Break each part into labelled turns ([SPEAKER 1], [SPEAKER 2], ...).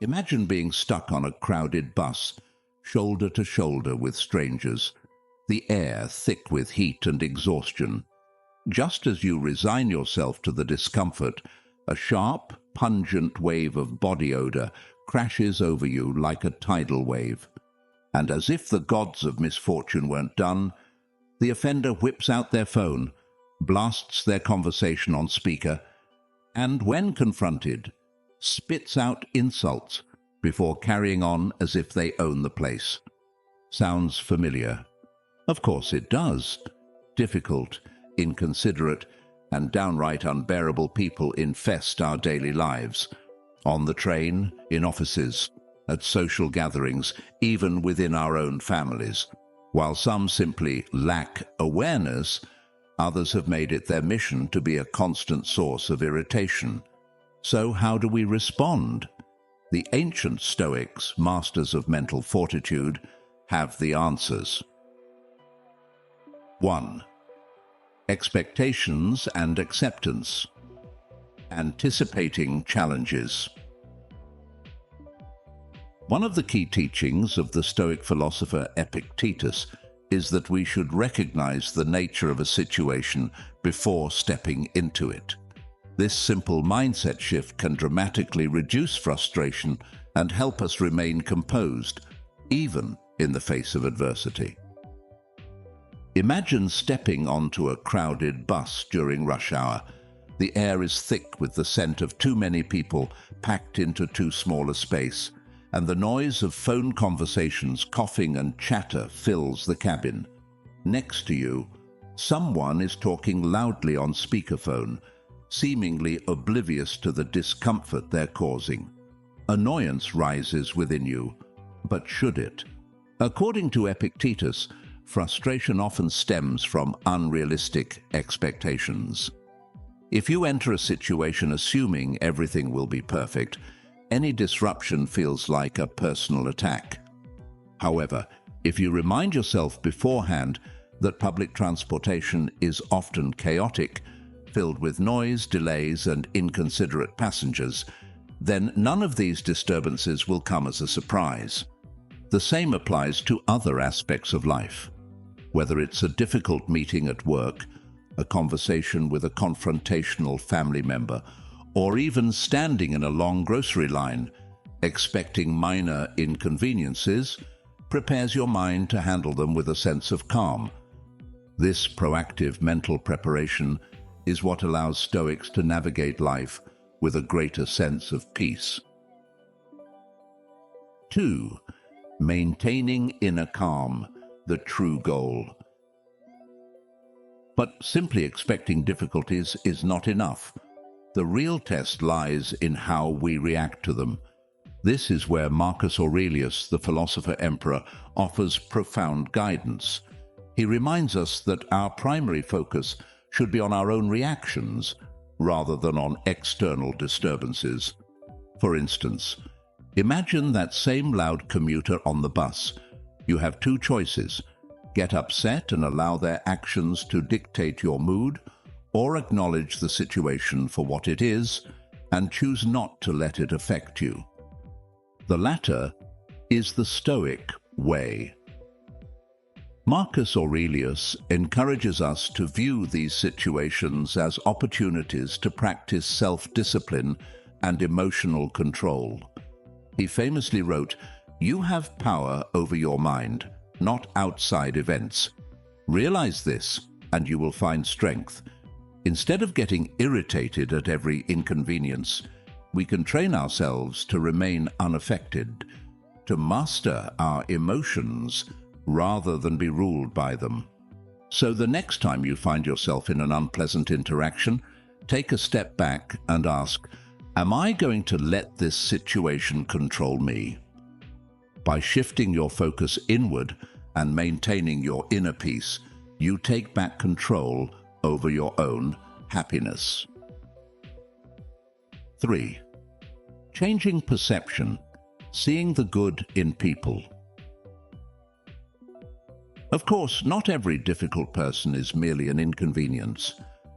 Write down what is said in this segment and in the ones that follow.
[SPEAKER 1] Imagine being stuck on a crowded bus, shoulder to shoulder with strangers, the air thick with heat and exhaustion. Just as you resign yourself to the discomfort, a sharp, pungent wave of body odor crashes over you like a tidal wave. And as if the gods of misfortune weren't done, the offender whips out their phone, blasts their conversation on speaker, and when confronted, spits out insults before carrying on as if they own the place. Sounds familiar? Of course it does. Difficult, inconsiderate, and downright unbearable people infest our daily lives. On the train, in offices, at social gatherings, even within our own families. While some simply lack awareness, others have made it their mission to be a constant source of irritation. So how do we respond? The ancient Stoics, masters of mental fortitude, have the answers. 1. Expectations and acceptance. Anticipating challenges. One of the key teachings of the Stoic philosopher Epictetus is that we should recognize the nature of a situation before stepping into it. This simple mindset shift can dramatically reduce frustration and help us remain composed, even in the face of adversity. Imagine stepping onto a crowded bus during rush hour. The air is thick with the scent of too many people packed into too small a space, and the noise of phone conversations, coughing and chatter fills the cabin. Next to you, someone is talking loudly on speakerphone, seemingly oblivious to the discomfort they're causing. Annoyance rises within you, but should it? According to Epictetus, frustration often stems from unrealistic expectations. If you enter a situation assuming everything will be perfect, any disruption feels like a personal attack. However, if you remind yourself beforehand that public transportation is often chaotic, filled with noise, delays, and inconsiderate passengers, then none of these disturbances will come as a surprise. The same applies to other aspects of life. Whether it's a difficult meeting at work, a conversation with a confrontational family member, or even standing in a long grocery line, expecting minor inconveniences prepares your mind to handle them with a sense of calm. This proactive mental preparation is what allows Stoics to navigate life with a greater sense of peace. 2. Maintaining inner calm, the true goal. But simply expecting difficulties is not enough. The real test lies in how we react to them. This is where Marcus Aurelius, the philosopher-emperor, offers profound guidance. He reminds us that our primary focus should be on our own reactions rather than on external disturbances. For instance, imagine that same loud commuter on the bus. You have two choices: get upset and allow their actions to dictate your mood, or acknowledge the situation for what it is and choose not to let it affect you. The latter is the Stoic way. Marcus Aurelius encourages us to view these situations as opportunities to practice self-discipline and emotional control. He famously wrote, "You have power over your mind, not outside events. Realize this, and you will find strength." Instead of getting irritated at every inconvenience, we can train ourselves to remain unaffected, to master our emotions rather than be ruled by them. So the next time you find yourself in an unpleasant interaction, take a step back and ask, am I going to let this situation control me? By shifting your focus inward and maintaining your inner peace, you take back control over your own happiness. 3. Changing perception, seeing the good in people. Of course, not every difficult person is merely an inconvenience.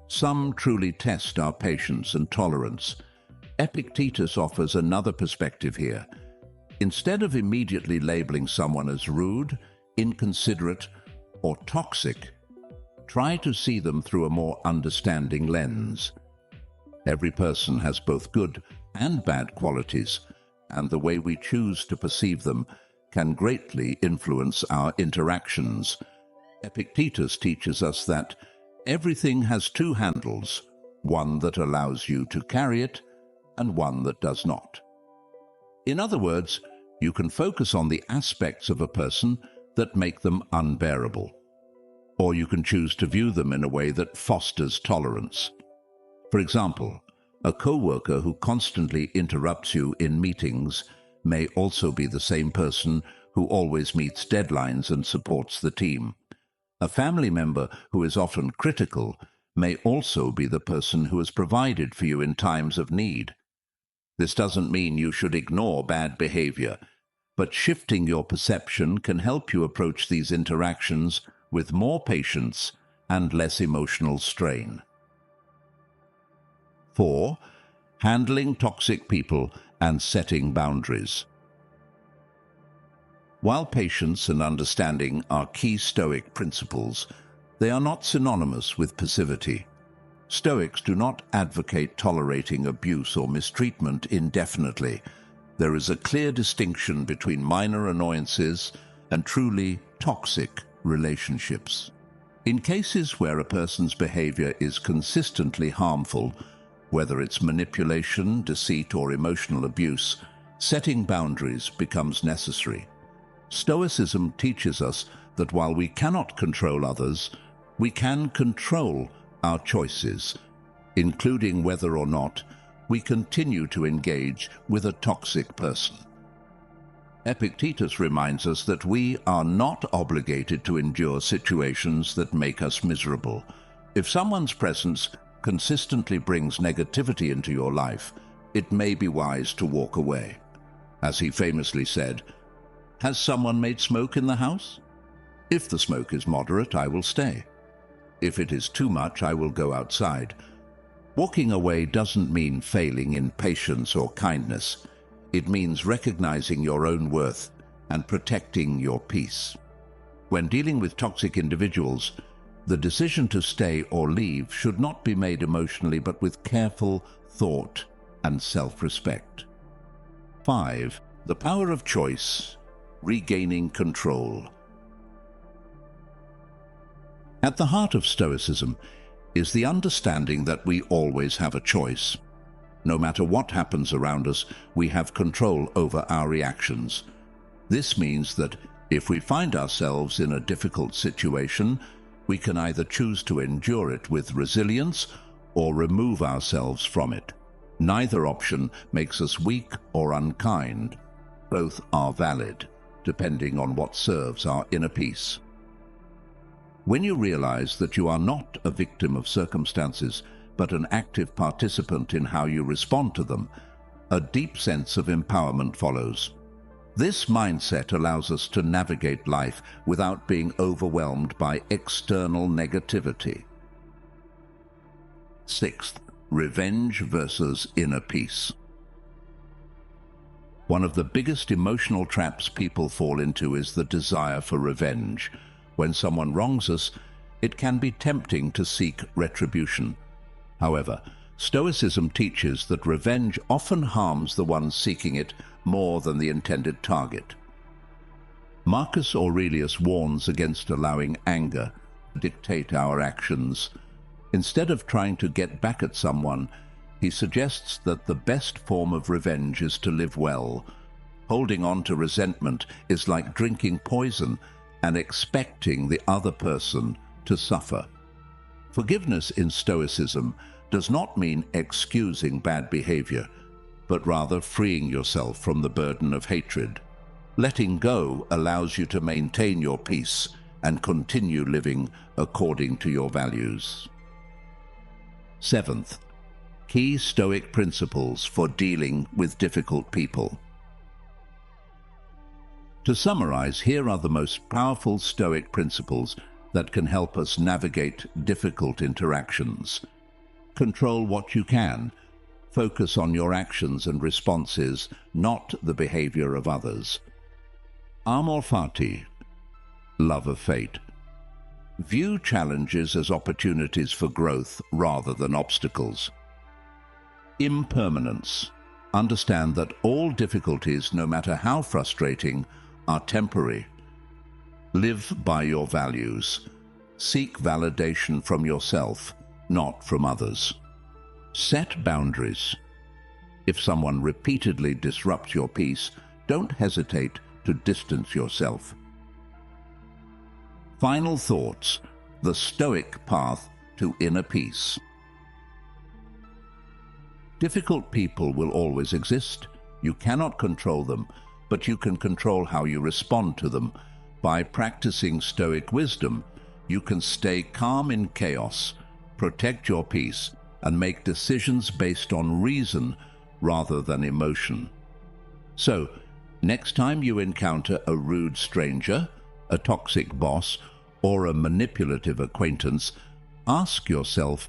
[SPEAKER 1] Some truly test our patience and tolerance. Epictetus offers another perspective here. Instead of immediately labeling someone as rude, inconsiderate, or toxic, try to see them through a more understanding lens. Every person has both good and bad qualities, and the way we choose to perceive them can greatly influence our interactions. Epictetus teaches us that everything has two handles, one that allows you to carry it and one that does not. In other words, you can focus on the aspects of a person that make them unbearable, or you can choose to view them in a way that fosters tolerance. For example, a coworker who constantly interrupts you in meetings may also be the same person who always meets deadlines and supports the team. A family member who is often critical may also be the person who has provided for you in times of need. This doesn't mean you should ignore bad behavior, but shifting your perception can help you approach these interactions with more patience and less emotional strain. 4. Handling toxic people and setting boundaries. While patience and understanding are key Stoic principles, they are not synonymous with passivity. Stoics do not advocate tolerating abuse or mistreatment indefinitely. There is a clear distinction between minor annoyances and truly toxic relationships. In cases where a person's behavior is consistently harmful, whether it's manipulation, deceit, or emotional abuse, setting boundaries becomes necessary. Stoicism teaches us that while we cannot control others, we can control our choices, including whether or not we continue to engage with a toxic person. Epictetus reminds us that we are not obligated to endure situations that make us miserable. If someone's presence consistently brings negativity into your life, it may be wise to walk away. As he famously said, "Has someone made smoke in the house? If the smoke is moderate, I will stay. If it is too much, I will go outside." Walking away doesn't mean failing in patience or kindness. It means recognizing your own worth and protecting your peace. When dealing with toxic individuals, the decision to stay or leave should not be made emotionally, but with careful thought and self-respect. 5. The power of choice, regaining control. At the heart of Stoicism is the understanding that we always have a choice. No matter what happens around us, we have control over our reactions. This means that if we find ourselves in a difficult situation, we can either choose to endure it with resilience or remove ourselves from it. Neither option makes us weak or unkind. Both are valid, depending on what serves our inner peace. When you realize that you are not a victim of circumstances, but an active participant in how you respond to them, a deep sense of empowerment follows. This mindset allows us to navigate life without being overwhelmed by external negativity. 6. Revenge versus inner peace. One of the biggest emotional traps people fall into is the desire for revenge. When someone wrongs us, it can be tempting to seek retribution. However, Stoicism teaches that revenge often harms the one seeking it more than the intended target. Marcus Aurelius warns against allowing anger to dictate our actions. Instead of trying to get back at someone, he suggests that the best form of revenge is to live well. Holding on to resentment is like drinking poison and expecting the other person to suffer. Forgiveness in Stoicism does not mean excusing bad behavior, but rather freeing yourself from the burden of hatred. Letting go allows you to maintain your peace and continue living according to your values. 7th, key Stoic principles for dealing with difficult people. To summarize, here are the most powerful Stoic principles that can help us navigate difficult interactions. Control what you can. Focus on your actions and responses, not the behavior of others. Amor fati, love of fate. View challenges as opportunities for growth rather than obstacles. Impermanence. Understand that all difficulties, no matter how frustrating, are temporary. Live by your values. Seek validation from yourself, not from others. Set boundaries. If someone repeatedly disrupts your peace, don't hesitate to distance yourself. Final thoughts. The Stoic path to inner peace. Difficult people will always exist. You cannot control them, but you can control how you respond to them. By practicing Stoic wisdom, you can stay calm in chaos, protect your peace, and make decisions based on reason rather than emotion. So, next time you encounter a rude stranger, a toxic boss, or a manipulative acquaintance, ask yourself,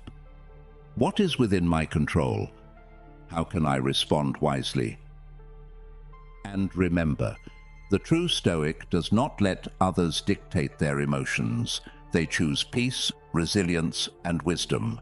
[SPEAKER 1] what is within my control? How can I respond wisely? And remember, the true Stoic does not let others dictate their emotions. They choose peace, resilience, and wisdom.